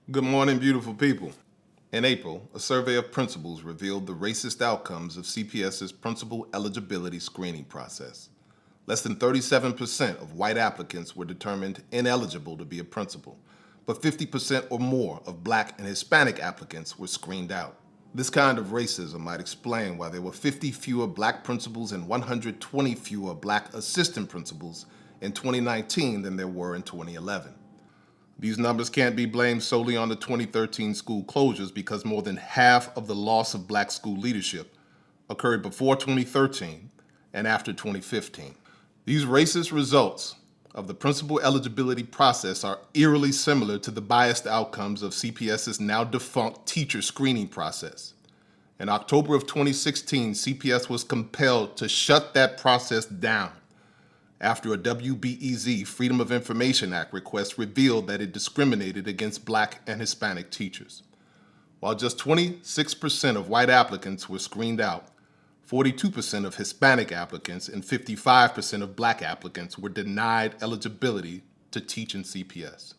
Good morning, beautiful people. In April, a survey of principals revealed the racist outcomes of CPS's principal eligibility screening process. Less than 37% of white applicants were determined ineligible to be a principal, but 50% or more of Black and Hispanic applicants were screened out. This kind of racism might explain why there were 50 fewer Black principals and 120 fewer Black assistant principals in 2019 than there were in 2011. These numbers can't be blamed solely on the 2013 school closures because more than half of the loss of Black school leadership occurred before 2013 and after 2015. These racist results of the principal eligibility process are eerily similar to the biased outcomes of CPS's now defunct teacher screening process. In October of 2016, CPS was compelled to shut that process down after a WBEZ Freedom of Information Act request revealed that it discriminated against Black and Hispanic teachers. While just 26% of white applicants were screened out, 42% of Hispanic applicants and 55% of Black applicants were denied eligibility to teach in CPS.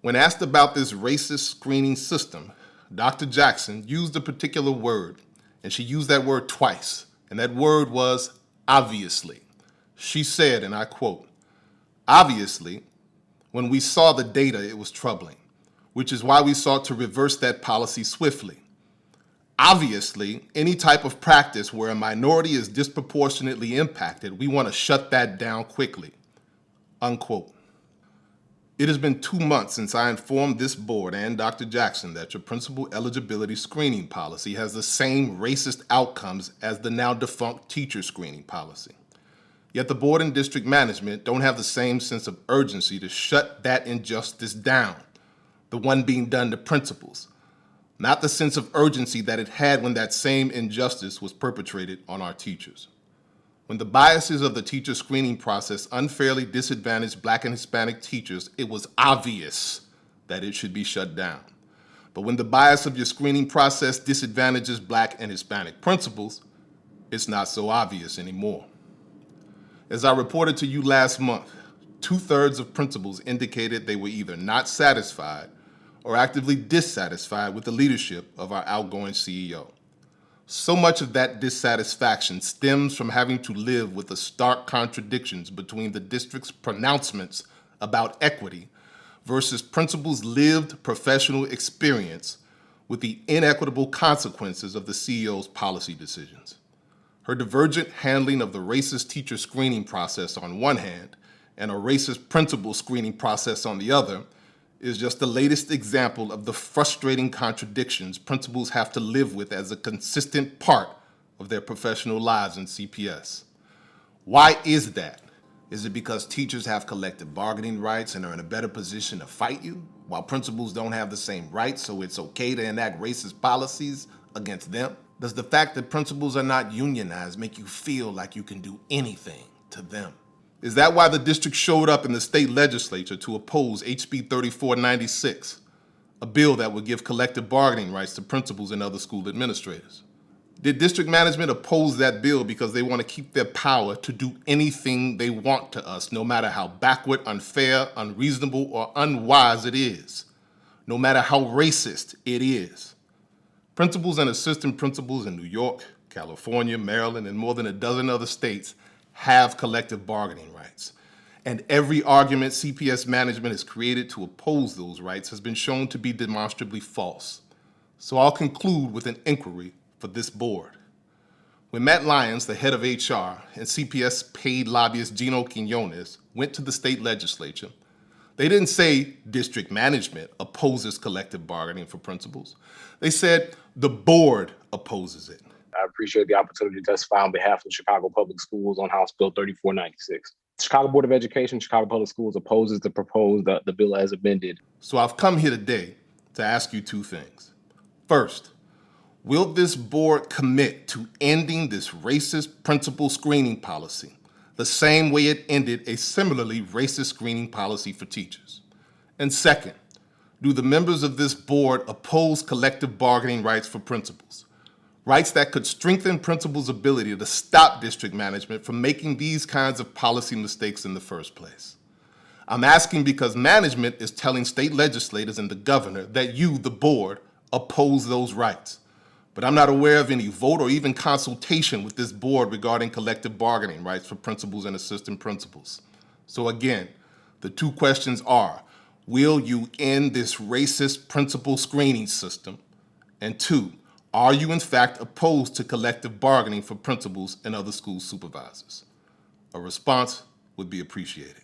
When asked about this racist screening system, Dr. Jackson used a particular word, and she used that word twice, and that word was obviously. She said, and I quote, "Obviously, when we saw the data, it was troubling, which is why we sought to reverse that policy swiftly. Obviously, any type of practice where a minority is disproportionately impacted, we want to shut that down quickly," unquote. It has been 2 months since I informed this board and Dr. Jackson that your principal eligibility screening policy has the same racist outcomes as the now defunct teacher screening policy. Yet the board and district management don't have the same sense of urgency to shut that injustice down, the one being done to principals, not the sense of urgency that it had when that same injustice was perpetrated on our teachers. When the biases of the teacher screening process unfairly disadvantaged Black and Hispanic teachers, it was obvious that it should be shut down. But when the bias of your screening process disadvantages Black and Hispanic principals, it's not so obvious anymore. As I reported to you last month, 2/3 of principals indicated they were either not satisfied or actively dissatisfied with the leadership of our outgoing CEO. So much of that dissatisfaction stems from having to live with the stark contradictions between the district's pronouncements about equity versus principals' lived professional experience with the inequitable consequences of the CEO's policy decisions. Her divergent handling of the racist teacher screening process on one hand and a racist principal screening process on the other is just the latest example of the frustrating contradictions principals have to live with as a consistent part of their professional lives in CPS. Why is that? Is it because teachers have collective bargaining rights and are in a better position to fight you, while principals don't have the same rights, so it's okay to enact racist policies against them? Does the fact that principals are not unionized make you feel like you can do anything to them? Is that why the district showed up in the state legislature to oppose HB 3496, a bill that would give collective bargaining rights to principals and other school administrators? Did district management oppose that bill because they want to keep their power to do anything they want to us, no matter how backward, unfair, unreasonable, or unwise it is, no matter how racist it is? Principals and assistant principals in New York, California, Maryland, and more than a dozen other states have collective bargaining rights. And every argument CPS management has created to oppose those rights has been shown to be demonstrably false. So I'll conclude with an inquiry for this board. When Matt Lyons, the head of HR, and CPS paid lobbyist Gino Quinones went to the state legislature, they didn't say district management opposes collective bargaining for principals. They said the board opposes it. I appreciate the opportunity to testify on behalf of Chicago Public Schools on House Bill 3496. The Chicago Board of Education, Chicago Public Schools opposes the bill as amended. So I've come here today to ask you two things. First, will this board commit to ending this racist principal screening policy the same way it ended a similarly racist screening policy for teachers? And second, do the members of this board oppose collective bargaining rights for principals? Rights that could strengthen principals' ability to stop district management from making these kinds of policy mistakes in the first place. I'm asking because management is telling state legislators and the governor that you, the board, oppose those rights. But I'm not aware of any vote or even consultation with this board regarding collective bargaining rights for principals and assistant principals. So again, the two questions are, will you end this racist principal screening system? And two, are you in fact opposed to collective bargaining for principals and other school supervisors? A response would be appreciated.